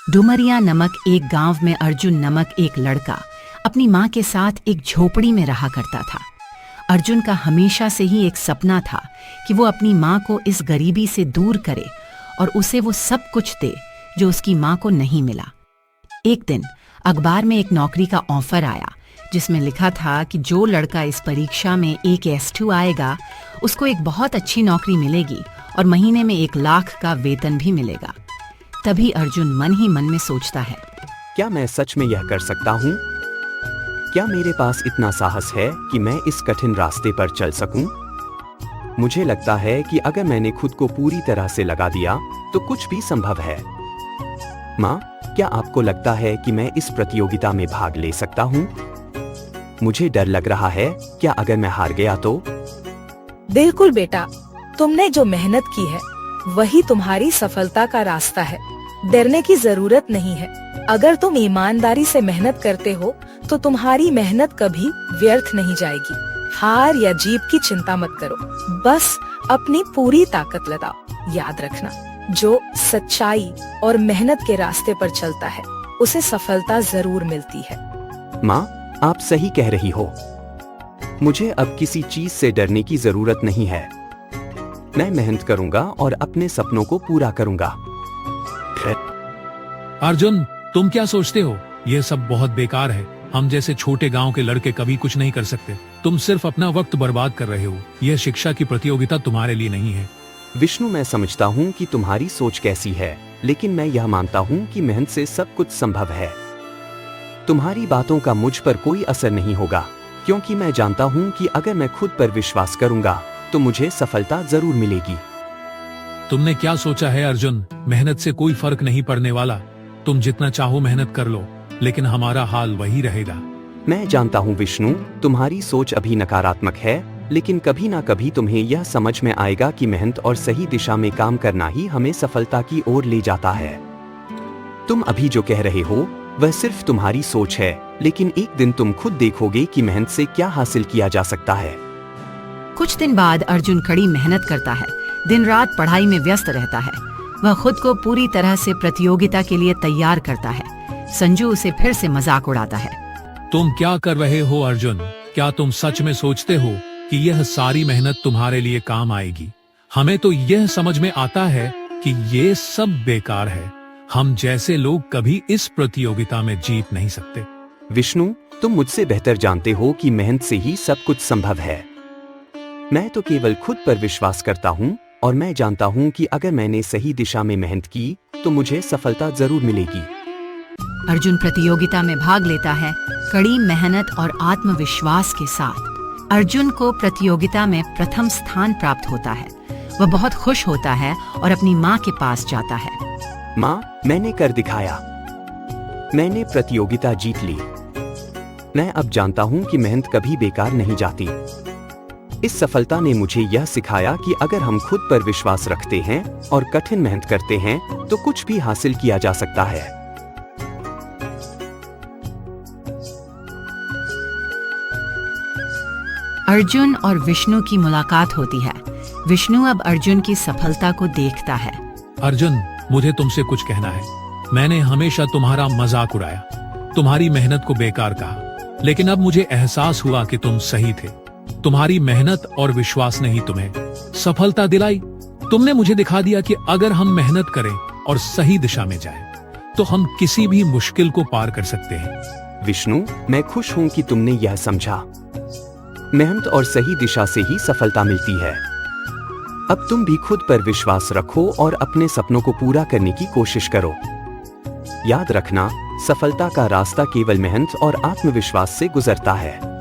डुमरिया नामक एक गांव में अर्जुन नामक एक लड़का अपनी माँ के साथ एक झोपड़ी में रहा करता था। अर्जुन का हमेशा से ही एक सपना था कि वो अपनी माँ को इस गरीबी से दूर करे और उसे वो सब कुछ दे जो उसकी माँ को नहीं मिला। एक दिन अखबार में एक नौकरी का ऑफर आया जिसमें लिखा था कि जो लड़का इस परीक्षा में एक S2 आएगा उसको एक बहुत अच्छी नौकरी मिलेगी और महीने में 1 लाख का वेतन भी मिलेगा। तभी अर्जुन मन ही मन में सोचता है, क्या मैं सच में यह कर सकता हूँ? क्या मेरे पास इतना साहस है कि मैं इस कठिन रास्ते पर चल सकूं? मुझे लगता है कि अगर मैंने खुद को पूरी तरह से लगा दिया तो कुछ भी संभव है। माँ, क्या आपको लगता है कि मैं इस प्रतियोगिता में भाग ले सकता हूँ? मुझे डर लग रहा है, क्या अगर मैं हार गया तो? बिल्कुल बेटा, तुमने जो मेहनत की है वही तुम्हारी सफलता का रास्ता है। डरने की जरूरत नहीं है। अगर तुम ईमानदारी से मेहनत करते हो तो तुम्हारी मेहनत कभी व्यर्थ नहीं जाएगी। हार या जीत की चिंता मत करो, बस अपनी पूरी ताकत लगाओ। याद रखना, जो सच्चाई और मेहनत के रास्ते पर चलता है उसे सफलता जरूर मिलती है। माँ, आप सही कह रही हो। मुझे अब किसी चीज से डरने की जरूरत नहीं है। मैं मेहनत करूंगा और अपने सपनों को पूरा करूंगा। अर्जुन, तुम क्या सोचते हो? यह सब बहुत बेकार है। हम जैसे छोटे गांव के लड़के कभी कुछ नहीं कर सकते। तुम सिर्फ अपना वक्त बर्बाद कर रहे हो। यह शिक्षा की प्रतियोगिता तुम्हारे लिए नहीं है। विष्णु, मैं समझता हूँ कि तुम्हारी सोच कैसी है, लेकिन मैं यह मानता हूँ कि मेहनत से सब कुछ संभव है। तुम्हारी बातों का मुझ पर कोई असर नहीं होगा, क्योंकि मैं जानता हूँ कि अगर मैं खुद पर विश्वास करूंगा तो मुझे सफलता जरूर मिलेगी। तुमने क्या सोचा है अर्जुन? मेहनत से कोई फर्क नहीं पड़ने वाला। तुम जितना चाहो मेहनत कर लो, लेकिन हमारा हाल वही रहेगा। मैं जानता हूँ विष्णु, तुम्हारी सोच अभी नकारात्मक है, लेकिन कभी ना कभी तुम्हें यह समझ में आएगा कि मेहनत और सही दिशा में काम करना ही हमें सफलता की ओर ले जाता है। तुम अभी जो कह रहे हो वह सिर्फ तुम्हारी सोच है, लेकिन एक दिन तुम खुद देखोगे कि मेहनत से क्या हासिल किया जा सकता है। कुछ दिन बाद अर्जुन कड़ी मेहनत करता है। दिन रात पढ़ाई में व्यस्त रहता है। वह खुद को पूरी तरह से प्रतियोगिता के लिए तैयार करता है। संजू उसे फिर से मजाक उड़ाता है। तुम क्या कर रहे हो अर्जुन? क्या तुम सच में सोचते हो कि यह सारी मेहनत तुम्हारे लिए काम आएगी? हमें तो यह समझ में आता है कि ये सब बेकार है। हम जैसे लोग कभी इस प्रतियोगिता में जीत नहीं सकते। विष्णु, तुम मुझसे बेहतर जानते हो कि मेहनत से ही सब कुछ संभव है। मैं तो केवल खुद पर विश्वास करता हूँ और मैं जानता हूँ कि अगर मैंने सही दिशा में मेहनत की तो मुझे सफलता जरूर मिलेगी। अर्जुन प्रतियोगिता में भाग लेता है, कड़ी मेहनत और आत्मविश्वास के साथ। अर्जुन को प्रतियोगिता में प्रथम स्थान प्राप्त होता है। वह बहुत खुश होता है और अपनी माँ के पास जाता है। माँ, मैंने कर दिखाया। मैंने प्रतियोगिता जीत ली। मैं अब जानता हूँ कि मेहनत कभी बेकार नहीं जाती। इस सफलता ने मुझे यह सिखाया कि अगर हम खुद पर विश्वास रखते हैं और कठिन मेहनत करते हैं तो कुछ भी हासिल किया जा सकता है। अर्जुन और विष्णु की मुलाकात होती है। विष्णु अब अर्जुन की सफलता को देखता है। अर्जुन, मुझे तुमसे कुछ कहना है। मैंने हमेशा तुम्हारा मजाक उड़ाया, तुम्हारी मेहनत को बेकार कहा, लेकिन अब मुझे एहसास हुआ कि तुम सही थे। तुम्हारी मेहनत और विश्वास ने ही तुम्हें सफलता दिलाई। तुमने मुझे दिखा दिया कि अगर हम मेहनत करें और सही दिशा में जाएं, तो हम किसी भी मुश्किल को पार कर सकते हैं। विष्णु, मैं खुश हूँ कि तुमने यह समझा। मेहनत और सही दिशा से ही सफलता मिलती है। अब तुम भी खुद पर विश्वास रखो और अपने सपनों को पूरा करने की कोशिश करो। याद रखना, सफलता का रास्ता केवल मेहनत और आत्मविश्वास से गुजरता है।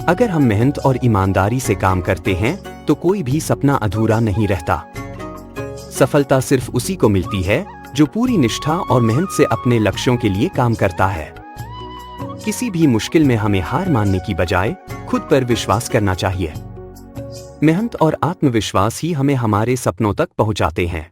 अगर हम मेहनत और ईमानदारी से काम करते हैं तो कोई भी सपना अधूरा नहीं रहता। सफलता सिर्फ उसी को मिलती है जो पूरी निष्ठा और मेहनत से अपने लक्ष्यों के लिए काम करता है। किसी भी मुश्किल में हमें हार मानने की बजाय खुद पर विश्वास करना चाहिए। मेहनत और आत्मविश्वास ही हमें हमारे सपनों तक पहुंचाते हैं।